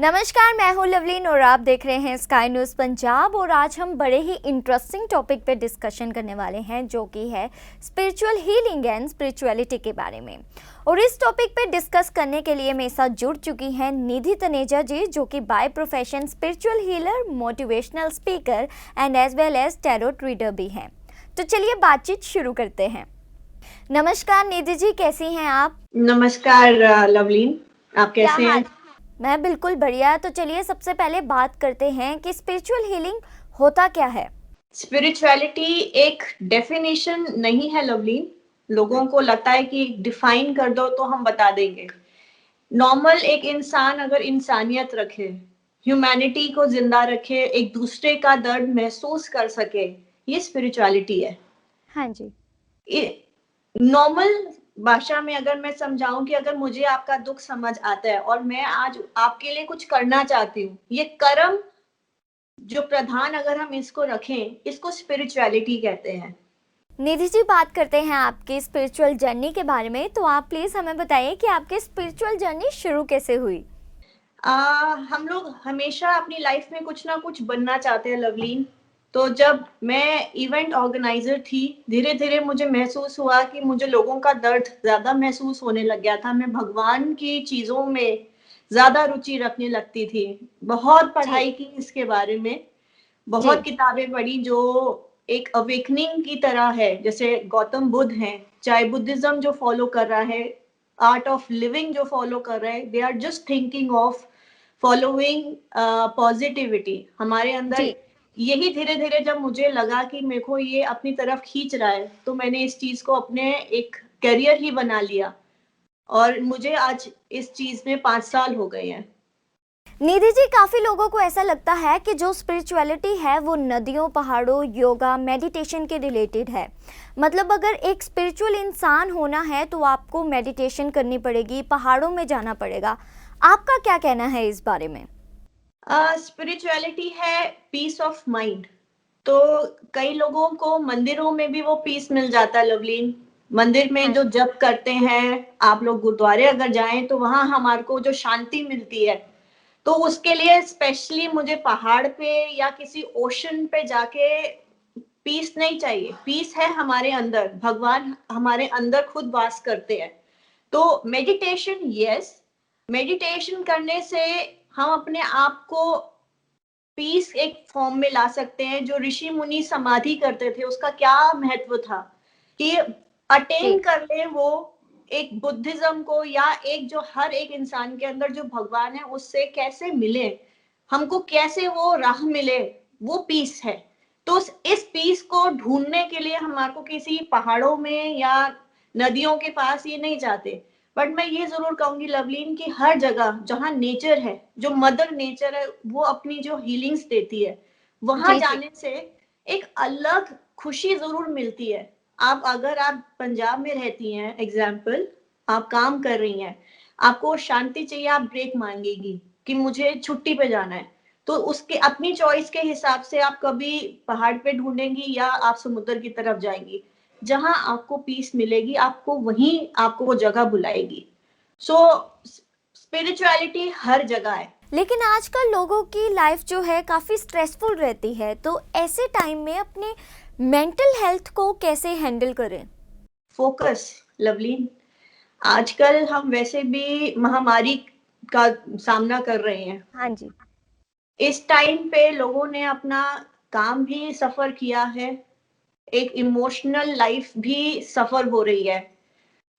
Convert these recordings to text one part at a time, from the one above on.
नमस्कार, मैं हूं लवलीन और आप देख रहे हैं स्काई न्यूज़ पंजाब। और आज हम बड़े ही इंटरेस्टिंग टॉपिक पे डिस्कशन करने वाले हैं, जो कि है स्पिरिचुअल हीलिंग एंड स्पिरिचुअलिटी के बारे में। और इस टॉपिक पे डिस्कस करने के लिए मेरे साथ जुड़ चुकी हैं निधि तनेजा जी, जो कि by profession spiritual healer, motivational speaker and as well as tarot reader भी हैं। तो चलिए बातचीत शुरू करते हैं। नमस्कार निधि जी, कैसी हैं आप? नमस्कार लवलीन, आप कैसे हैं? मैं बिल्कुल बढ़िया। तो चलिए सबसे पहले बात करते हैं कि स्पिरिचुअल हीलिंग होता क्या है। स्पिरिचुअलिटी एक डेफिनेशन नहीं है लवलीन। लोगों को लगता है कि डिफाइन कर दो तो हम बता देंगे। नॉर्मल एक इंसान अगर इंसानियत रखे, ह्यूमैनिटी को जिंदा रखे, एक दूसरे का दर्द महसूस कर सके, ये स्पिरिचुअलिटी है। हाँ जी। नॉर्मल भाषा में अगर मैं समझाऊं कि अगर मुझे आपका दुख समझ आता है और मैं आज आपके लिए कुछ करना चाहती हूँ, ये कर्म जो प्रधान अगर हम इसको रखें, इसको स्पिरिचुअलिटी कहते हैं। निधि जी, बात करते हैं आपकी स्पिरिचुअल जर्नी के बारे में। तो आप प्लीज हमें बताइए कि आपकी स्पिरिचुअल जर्नी शुरू कैसे हुई। हम लोग हमेशा अपनी लाइफ में कुछ ना कुछ बनना चाहते हैं लवलीन। तो जब मैं इवेंट ऑर्गेनाइजर थी, धीरे धीरे मुझे महसूस हुआ कि मुझे लोगों का दर्द ज्यादा महसूस होने लग गया था। मैं भगवान की चीजों में ज्यादा रुचि रखने लगती थी। बहुत जी पढ़ाई की इसके बारे में, जी। बहुत किताबें पढ़ी जो एक अवेकनिंग की तरह है। जैसे गौतम बुद्ध हैं, चाहे बुद्धिज्म जो फॉलो कर रहा है, आर्ट ऑफ लिविंग जो फॉलो कर रहा है, they are just thinking of following positivity हमारे अंदर। जी यही धीरे धीरे जब मुझे लगा कि मेरे को ये अपनी तरफ खींच रहा है, तो मैंने इस चीज को अपने एक करियर ही बना लिया। और मुझे आज इस चीज में 5 साल हो गए हैं। निधि जी, काफी लोगों को ऐसा लगता है कि जो स्पिरिचुअलिटी है वो नदियों, पहाड़ों, योगा, मेडिटेशन के रिलेटेड है। मतलब अगर एक स्पिरिचुअल इंसान होना है तो आपको मेडिटेशन करनी पड़ेगी, पहाड़ों में जाना पड़ेगा। आपका क्या कहना है इस बारे में? स्पिरिचुअलिटी है पीस ऑफ माइंड। तो कई लोगों को मंदिरों में भी वो पीस मिल जाता है लवलीन। मंदिर में हाँ जो जप करते हैं, आप लोग गुरुद्वारे अगर जाएं तो वहां हमारे को जो शांति मिलती है, तो उसके लिए स्पेशली मुझे पहाड़ पे या किसी ओशन पे जाके पीस नहीं चाहिए। पीस है हमारे अंदर, भगवान हमारे अंदर खुद वास करते हैं। तो मेडिटेशन, यस, मेडिटेशन करने से हम अपने आप को पीस एक फॉर्म में ला सकते हैं। जो ऋषि मुनि समाधि करते थे, उसका क्या महत्व था कि अटेन जी कर ले वो एक बुद्धिज्म को, या एक जो हर एक इंसान के अंदर जो भगवान है उससे कैसे मिले, हमको कैसे वो राह मिले, वो पीस है। तो इस पीस को ढूंढने के लिए हमारे को किसी पहाड़ों में या नदियों के पास ये नहीं जाते। बट मैं ये जरूर कहूंगी लवलीन की हर जगह जहाँ नेचर है, जो मदर नेचर है, वो अपनी जो हीलिंग्स देती है, वहां जी जी। जाने से एक अलग खुशी जरूर मिलती है। आप अगर आप पंजाब में रहती हैं, एग्जाम्पल, आप काम कर रही हैं, आपको शांति चाहिए, आप ब्रेक मांगेगी कि मुझे छुट्टी पे जाना है, तो उसके अपनी चॉइस के हिसाब से आप कभी पहाड़ पे ढूंढेंगी या आप समुद्र की तरफ जाएंगी। जहां आपको पीस मिलेगी, आपको वहीं आपको वो जगह बुलाएगी। सो स्पिरिचुअलिटी हर जगह है। लेकिन आजकल लोगों की लाइफ जो है काफ़ी स्ट्रेसफुल रहती है, तो ऐसे टाइम में अपने मेंटल हेल्थ को कैसे हैंडल करें? फोकस लवलीन, आजकल हम वैसे भी महामारी का सामना कर रहे हैं। हाँ जी। इस टाइम पे लोगों ने अपना काम भी सफर किया है, एक इमोशनल लाइफ भी सफर हो रही है।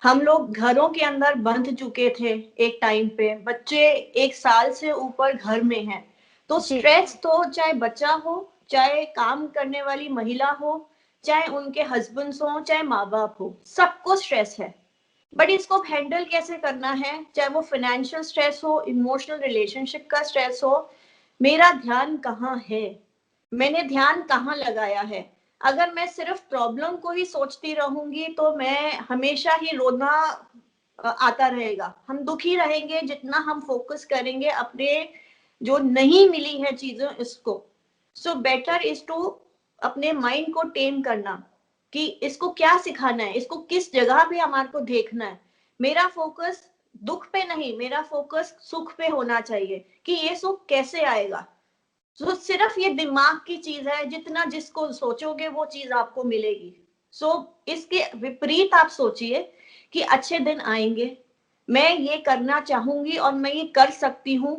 हम लोग घरों के अंदर बंध चुके थे। एक टाइम पे बच्चे 1 साल से ऊपर घर में हैं, तो जी स्ट्रेस तो चाहे बच्चा हो, चाहे काम करने वाली महिला हो, चाहे उनके हस्बैंड्स हो, चाहे माँ बाप हो, सबको स्ट्रेस है। बट इसको हैंडल कैसे करना है, चाहे वो फाइनेंशियल स्ट्रेस हो, इमोशनल रिलेशनशिप का स्ट्रेस हो, मेरा ध्यान कहाँ है, मैंने ध्यान कहाँ लगाया है। अगर मैं सिर्फ प्रॉब्लम को ही सोचती रहूंगी तो मैं हमेशा ही रोना आता रहेगा। हम दुखी रहेंगे जितना हम फोकस करेंगे अपने जो नहीं मिली है चीजें इसको। सो बेटर इज टू अपने माइंड को टेम करना कि इसको क्या सिखाना है, इसको किस जगह पे हमारे को देखना है। मेरा फोकस दुख पे नहीं, मेरा फोकस सुख पे होना चाहिए कि ये सुख कैसे आएगा। तो सिर्फ ये दिमाग की चीज है, जितना जिसको सोचोगे वो चीज आपको मिलेगी। सो इसके विपरीत आप सोचिए कि अच्छे दिन आएंगे, मैं ये करना चाहूंगी और मैं ये कर सकती हूँ।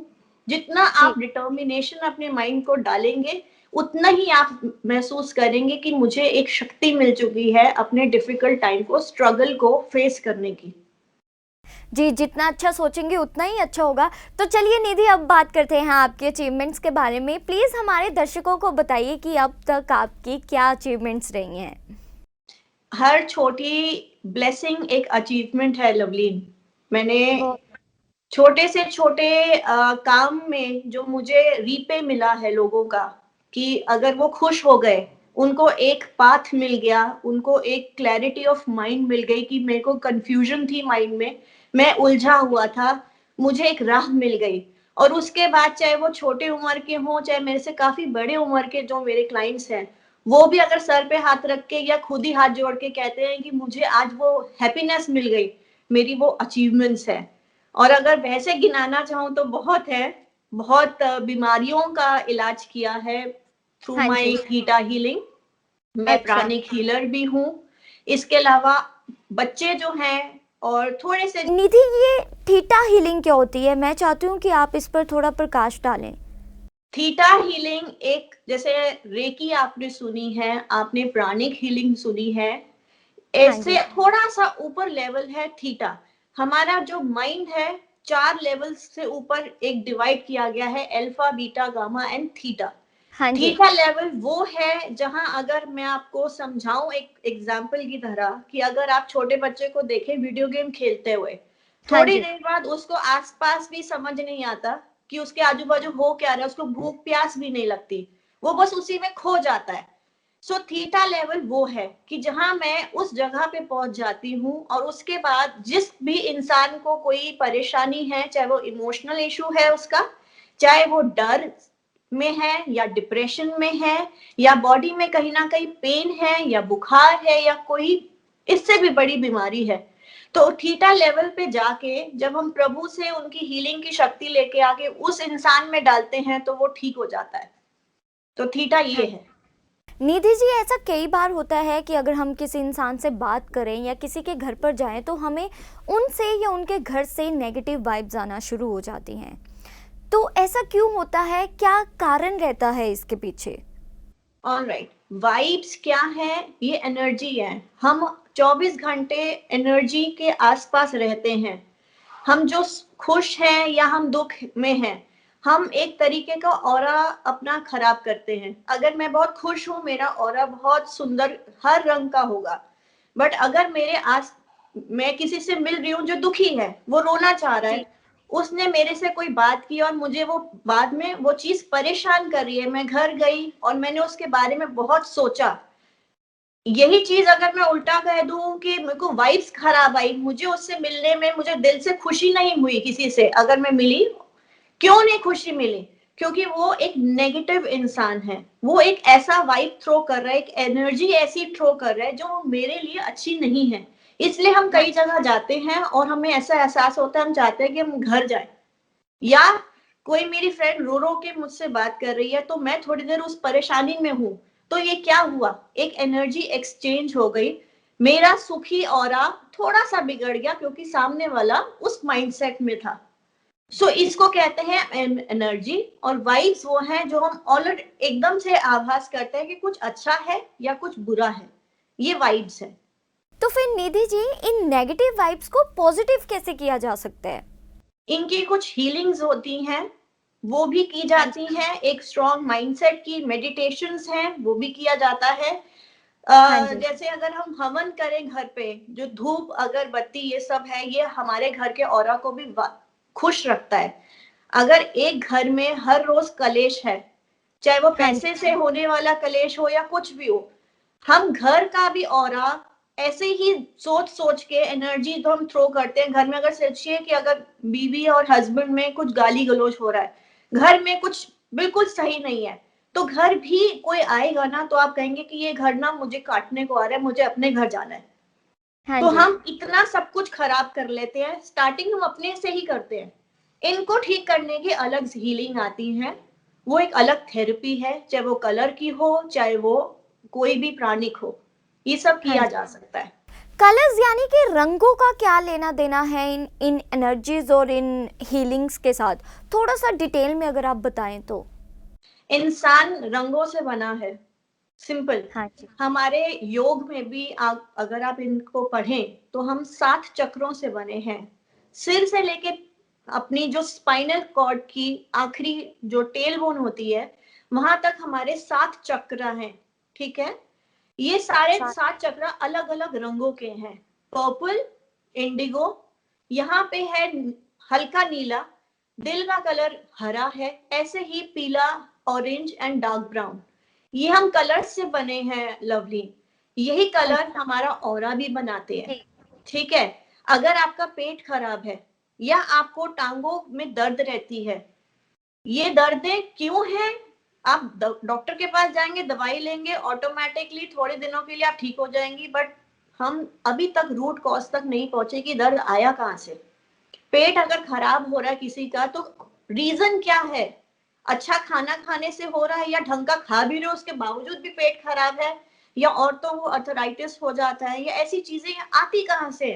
जितना जी। आप डिटर्मिनेशन अपने माइंड को डालेंगे, उतना ही आप महसूस करेंगे कि मुझे एक शक्ति मिल चुकी है अपने डिफिकल्ट टाइम को, स्ट्रगल को फेस करने की। जी, जितना अच्छा सोचेंगे उतना ही अच्छा होगा। तो चलिए निधि, अब बात करते हैं आपके अचीवमेंट्स के बारे में। प्लीज़ हमारे दर्शकों को बताइए कि अब तक आपकी क्या अचीवमेंट्स रही हैं? हर छोटी ब्लेसिंग एक अचीवमेंट है लवलीन। मैंने बहुत। छोटे से छोटे काम में जो मुझे रीपे मिला है लोगों का, कि अगर वो खुश हो गए, उनको एक पाथ मिल गया, उनको एक क्लैरिटी ऑफ माइंड मिल गई कि मेरे को कंफ्यूजन थी माइंड में, मैं उलझा हुआ था, मुझे एक राह मिल गई। और उसके बाद चाहे वो छोटे उम्र के हों, चाहे मेरे से काफी बड़े उम्र के जो मेरे क्लाइंट्स हैं, वो भी अगर सर पे हाथ रख के या खुद ही हाथ जोड़ के कहते हैं कि मुझे आज वो हैप्पीनेस मिल गई, मेरी वो अचीवमेंट्स है। और अगर वैसे गिनाना चाहूँ तो बहुत है। बहुत बीमारियों का इलाज किया है थ्रू हाँ माय जी। Theta healing. मैं अच्छा। प्राणिक हीलर भी हूँ। इसके अलावा बच्चे जो हैं और थोड़े से निधि, ये थीटा हीलिंग क्या होती है? मैं चाहती हूँ कि आप इस पर थोड़ा प्रकाश डालें। थीटा हीलिंग एक, जैसे रेकी आपने सुनी है, आपने प्राणिक हीलिंग सुनी है, हाँ ऐसे जी। थोड़ा सा ऊपर लेवल है थीटा। हमारा जो माइंड है, 4 लेवल से ऊपर एक डिवाइड किया गया है, alpha beta gamma and theta. हाँ जी। थीटा लेवल वो है जहां, अगर मैं आपको समझाऊं एक एग्जांपल की तरह, कि अगर आप छोटे बच्चे को देखें वीडियो गेम खेलते हुए, हाँ थोड़ी जी। देर बाद उसको आसपास भी समझ नहीं आता कि उसके आजू बाजू हो क्या रहा है, उसको भूख प्यास भी नहीं लगती, वो बस उसी में खो जाता है। सो थीटा लेवल वो है कि जहां मैं उस जगह पे पहुंच जाती हूँ, और उसके बाद जिस भी इंसान को कोई परेशानी है, चाहे वो इमोशनल इशू है उसका, चाहे वो डर में है या डिप्रेशन में है, या बॉडी में कहीं ना कहीं पेन है या बुखार है या कोई इससे भी बड़ी बीमारी है, तो थीटा लेवल पे जाके जब हम प्रभु से उनकी हीलिंग की शक्ति लेके आके उस इंसान में डालते हैं तो वो ठीक हो जाता है। तो थीटा ये हाँ। है। निधि जी, ऐसा कई बार होता है कि अगर हम किसी इंसान से बात करें या किसी के घर पर जाएं तो हमें उनसे या उनके घर से नेगेटिव वाइब्स आना शुरू हो जाती हैं। तो ऐसा क्यों होता है? क्या कारण रहता है इसके पीछे? ऑलराइट, वाइब्स क्या है? ये एनर्जी है। हम 24 घंटे एनर्जी के आसपास रहते हैं। हम जो खुश हैं या हम दुख में हैं, हम एक तरीके का ऑरा अपना खराब करते हैं। अगर मैं बहुत खुश हूं, मेरा ऑरा बहुत सुंदर हर रंग का होगा। बट अगर मेरे आस मैं किसी से मिल रही हूँ जो दुखी है, वो रोना चाह रहा है, जी। उसने मेरे से कोई बात की और मुझे वो बाद में वो चीज परेशान कर रही है, मैं घर गई और मैंने उसके बारे में बहुत सोचा, यही चीज अगर मैं उल्टा कह दूं कि मेरे को वाइब्स खराब आई, मुझे उससे मिलने में मुझे दिल से खुशी नहीं हुई, किसी से अगर मैं मिली, क्यों नहीं खुशी मिली? क्योंकि वो एक नेगेटिव इंसान है, वो एक ऐसा वाइब थ्रो कर रहा है, एक एनर्जी ऐसी थ्रो कर रहा है जो मेरे लिए अच्छी नहीं है। इसलिए हम हाँ। कई जगह जाते हैं और हमें ऐसा एहसास होता है, हम चाहते हैं कि हम घर जाएं, या कोई मेरी फ्रेंड रो रो के मुझसे बात कर रही है तो मैं थोड़ी देर उस परेशानी में हूं, तो ये क्या हुआ, एक एनर्जी एक्सचेंज हो गई। मेरा सुखी ऑरा थोड़ा सा बिगड़ गया क्योंकि सामने वाला उस माइंडसेट में था। सो इसको कहते हैं एनर्जी। और वाइब्स वो है जो हम ऑलरेडी एकदम से आभास करते हैं कि कुछ अच्छा है या कुछ बुरा है, ये वाइब्स है। तो फिर निधि जी, इन नेगेटिव वाइब्स को पॉजिटिव कैसे किया जा सकता है? इनकी कुछ हीलिंग्स होती हैं, वो भी की हाँ जाती जी। हैं। एक स्ट्रॉन्ग माइंडसेट की मेडिटेशंस हैं, वो भी किया जाता है। हाँ जी। जैसे अगर हम हवन करें घर पे, जो धूप अगरबत्ती ये सब है, ये हमारे घर के ऑरा को भी खुश रखता है। अगर एक घर में हर रोज कलेश है, चाहे वो हाँ जी। पैसे से होने वाला कलेश हो या कुछ भी हो, हम घर का भी ऑरा ऐसे ही सोच सोच के एनर्जी तो हम थ्रो करते हैं घर में। अगर सोचिए कि अगर बीवी और हस्बैंड में कुछ गाली गलौज हो रहा है, घर में कुछ बिल्कुल सही नहीं है, तो घर भी कोई आएगा ना तो आप कहेंगे कि ये घर ना मुझे काटने को आ रहा है, मुझे अपने घर जाना है। हाँ तो जी। हम इतना सब कुछ खराब कर लेते हैं, स्टार्टिंग हम अपने से ही करते हैं। इनको ठीक करने की अलग हीलिंग आती है, वो एक अलग थेरेपी है, चाहे वो कलर की हो, चाहे वो कोई भी प्राणिक हो, ये सब हाँ किया जी। जा सकता है। कलर्स यानी कि रंगों का क्या लेना देना है इन इन एनर्जीज और इन हीलिंग्स के साथ, थोड़ा सा डिटेल में अगर आप बताएं तो। इंसान रंगों से बना है, सिंपल। हाँ जी। हमारे योग में भी आप अगर आप इनको पढ़ें तो हम 7 चक्रों से बने हैं। सिर से लेके अपनी जो स्पाइनल कॉर्ड की आखिरी जो टेल बोन होती है, वहां तक हमारे 7 चक्र हैं। ठीक है, ये सारे साथ। 7 चक्र अलग अलग रंगों के हैं। पर्पल, इंडिगो, यहाँ पे है हल्का नीला, दिल का कलर हरा है, ऐसे ही पीला, ऑरेंज एंड डार्क ब्राउन। ये हम कलर से बने हैं लवली। यही कलर अच्छा। हमारा ऑरा भी बनाते हैं। जी। ठीक है, अगर आपका पेट खराब है या आपको टांगों में दर्द रहती है, ये दर्दें क्यों हैं? आप डॉक्टर के पास जाएंगे, दवाई लेंगे, ऑटोमेटिकली थोड़े दिनों के लिए आप ठीक हो जाएंगी, बट हम अभी तक रूट कॉज तक नहीं पहुंचे कि दर्द आया कहाँ से। पेट अगर खराब हो रहा है किसी का तो रीजन क्या है? अच्छा खाना खाने से हो रहा है, या ढंग का खा भी रहे हो उसके बावजूद भी पेट खराब है, या औरतों को अर्थराइटिस हो जाता है, या ऐसी चीजें आती कहाँ से?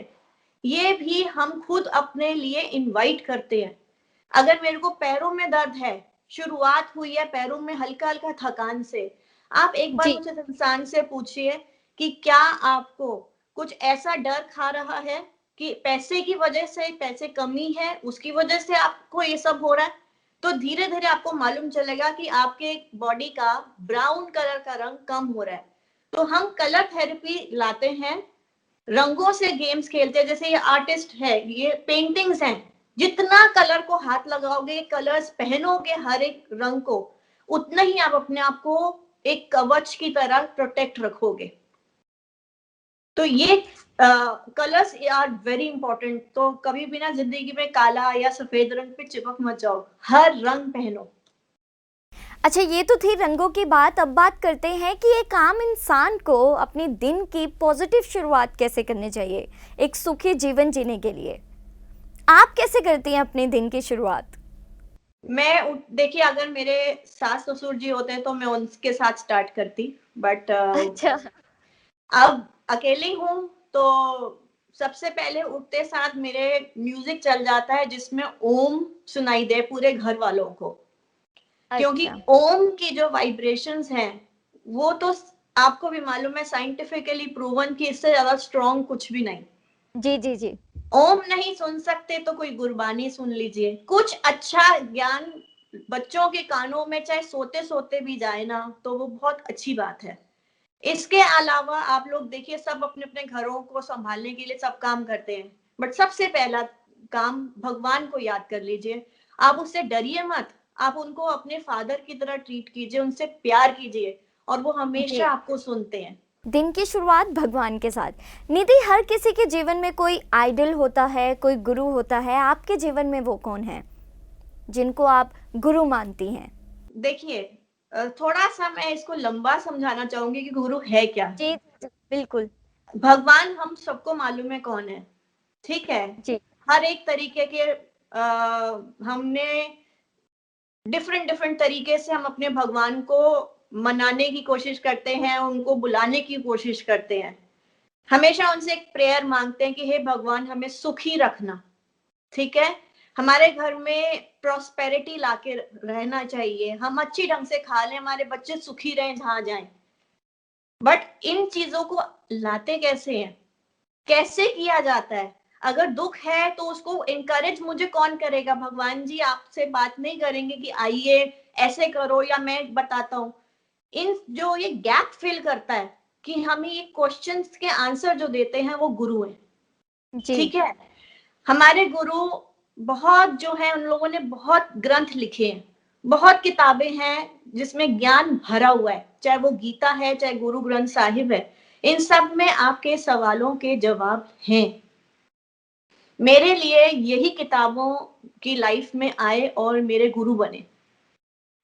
ये भी हम खुद अपने लिए इनवाइट करते हैं। अगर मेरे को पैरों में दर्द है, शुरुआत हुई है पैरों में हल्का हल्का थकान से, आप एक बार जी। उस इंसान से पूछिए कि क्या आपको कुछ ऐसा डर खा रहा है कि पैसे की वजह से, पैसे कमी है उसकी वजह से आपको ये सब हो रहा है? तो धीरे धीरे आपको मालूम चलेगा कि आपके बॉडी का ब्राउन कलर का रंग कम हो रहा है। तो हम कलर थेरेपी लाते हैं, रंगों से गेम्स खेलते हैं। जैसे ये आर्टिस्ट है, ये पेंटिंग्स हैं, जितना कलर को हाथ लगाओगे, कलर्स पहनोगे हर एक रंग को, उतना ही आप अपने आप को एक कवच की तरह प्रोटेक्ट रखोगे। तो ये कलर्स आर वेरी इंपॉर्टेंट। तो कभी भी ना जिंदगी में काला या सफेद रंग पे चिपक मत जाओ, हर रंग पहनो। अच्छा, ये तो थी रंगों की बात। अब बात करते हैं कि एक आम इंसान को अपने दिन की पॉजिटिव शुरुआत कैसे करनी चाहिए एक सुखी जीवन जीने के लिए। आप कैसे करती हैं अपने दिन की शुरुआत? देखिए, अगर मेरे सास ससुर जी होते हैं तो मैं उनके साथ स्टार्ट करती, बट अच्छा। अब अकेली हूँ तो सबसे पहले उठते साथ मेरे म्यूजिक चल जाता है जिसमें ओम सुनाई दे पूरे घर वालों को। क्योंकि अच्छा। ओम की जो वाइब्रेशंस हैं वो तो आपको भी मालूम है, साइंटिफिकली प्रूवन कि इससे ज्यादा स्ट्रॉन्ग कुछ भी नहीं। जी जी जी। ओम नहीं सुन सकते तो कोई गुरबानी सुन लीजिए, कुछ अच्छा ज्ञान बच्चों के कानों में चाहे सोते सोते भी जाए ना, तो वो बहुत अच्छी बात है। इसके अलावा आप लोग देखिए, सब अपने अपने घरों को संभालने के लिए सब काम करते हैं, बट सबसे पहला काम भगवान को याद कर लीजिए। आप उससे डरिए मत, आप उनको अपने फादर की तरह ट्रीट कीजिए, उनसे प्यार कीजिए, और वो जी। हमेशा आपको सुनते हैं। दिन की शुरुआत भगवान के साथ। निधि, हर किसी के जीवन में कोई आइडल होता है, कोई गुरु होता है। आपके जीवन में वो कौन है जिनको आप गुरु मानती हैं? देखिए, थोड़ा सा मैं इसको लंबा समझाना चाहूंगी कि गुरु है क्या। जी बिल्कुल। भगवान हम सबको मालूम है कौन है, ठीक है। जी हर एक तरीके के हमने डिफरेंट डिफरेंट तरीके से हम अपने भगवान को मनाने की कोशिश करते हैं, उनको बुलाने की कोशिश करते हैं। हमेशा उनसे एक प्रेयर मांगते हैं कि हे भगवान हमें सुखी रखना, ठीक है। हमारे घर में प्रॉस्पेरिटी लाके रहना चाहिए, हम अच्छी ढंग से खा लें, हमारे बच्चे सुखी रहें जहां जाएं। बट इन चीजों को लाते कैसे हैं, कैसे किया जाता है? अगर दुख है तो उसको इनकरेज मुझे कौन करेगा? भगवान जी आपसे बात नहीं करेंगे कि आइए ऐसे करो या मैं बताता हूँ। इन जो ये गैप फिल करता है कि हमें ये क्वेश्चंस के आंसर जो देते हैं वो गुरु हैं, जी। ठीक है। हमारे गुरु बहुत जो है, उन लोगों ने बहुत ग्रंथ लिखे हैं, बहुत किताबें हैं जिसमें ज्ञान भरा हुआ है, चाहे वो गीता है, चाहे गुरु ग्रंथ साहिब है। इन सब में आपके सवालों के जवाब हैं। मेरे लिए यही किताबों की लाइफ में आए और मेरे गुरु बने।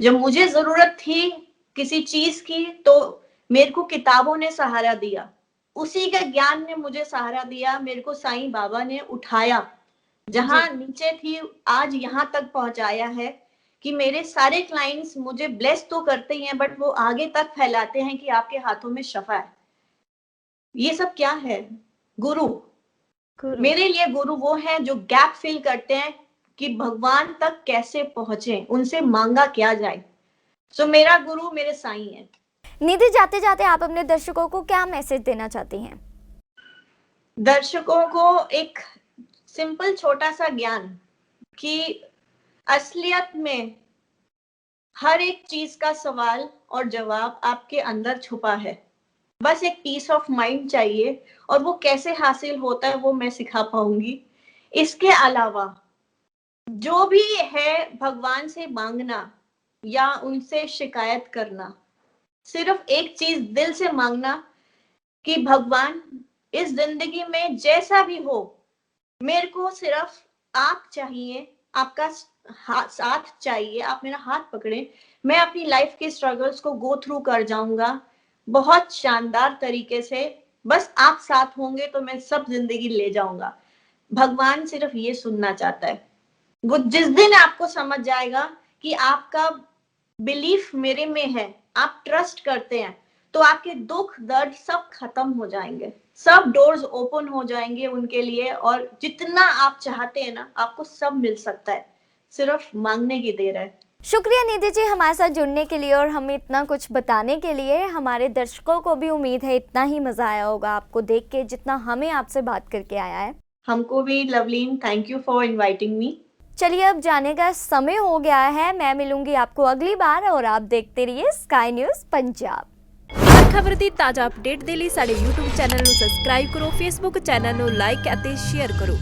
जब मुझे जरूरत थी किसी चीज की तो मेरे को किताबों ने सहारा दिया। उसी के ज्ञान ने मुझे सहारा दिया, मेरे को साईं बाबा ने उठाया, जहां नीचे थी आज यहाँ तक पहुंचाया है कि मेरे सारे क्लाइंट्स मुझे ब्लेस तो करते ही हैं, बट वो आगे तक फैलाते हैं कि आपके हाथों में शफा है। ये सब क्या है? गुरु। मेरे लिए गुरु वो हैं जो गैप फिल करते हैं कि भगवान तक कैसे पहुंचे, उनसे मांगा क्या जाए। सो मेरा गुरु मेरे साईं है। निधि, जाते जाते आप अपने दर्शकों को क्या मैसेज देना चाहती हैं? दर्शकों को एक सिंपल छोटा सा ज्ञान कि असलियत में हर एक चीज का सवाल और जवाब आपके अंदर छुपा है। बस एक पीस ऑफ माइंड चाहिए, और वो कैसे हासिल होता है वो मैं सिखा पाऊंगी। इसके अलावा जो भी है भगवान से मांगना या उनसे शिकायत करना, सिर्फ एक चीज दिल से मांगना कि भगवान इस जिंदगी में जैसा भी हो, मेरे को सिर्फ आप चाहिए, आपका साथ चाहिए, आप मेरा हाथ पकड़े, मैं अपनी लाइफ के स्ट्रगल्स को गो थ्रू कर जाऊंगा बहुत शानदार तरीके से। बस आप साथ होंगे तो मैं सब जिंदगी ले जाऊंगा। भगवान सिर्फ ये सुनना चाहता है। वो जिस दिन आपको समझ जाएगा कि आपका बिलीफ मेरे में है, आप ट्रस्ट करते हैं, तो आपके दुख दर्द सब खत्म हो जाएंगे, सब डोर्स ओपन हो जाएंगे उनके लिए, और जितना आप चाहते हैं ना आपको सब मिल सकता है, सिर्फ मांगने की देर है। शुक्रिया निधि जी हमारे साथ जुड़ने के लिए और हमें इतना कुछ बताने के लिए। हमारे दर्शकों को भी उम्मीद है इतना ही मजा आया होगा आपको देख के जितना हमें आपसे बात करके आया है। हमको भी Lovleen, thank you for inviting me. चलिए अब जाने का समय हो गया है, मैं मिलूंगी आपको अगली बार और आप देखते रहिए स्काई न्यूज़ पंजाब। हर खबर ਦੀ ਤਾਜ਼ਾ ਅਪਡੇਟ ਦੇ ਲਈ ਸਾਡੇ YouTube ਚੈਨਲ ਨੂੰ ਸਬਸਕ੍ਰਾਈਬ ਕਰੋ, Facebook ਚੈਨਲ ਨੂੰ ਲਾਈਕ ਅਤੇ ਸ਼ੇਅਰ ਕਰੋ।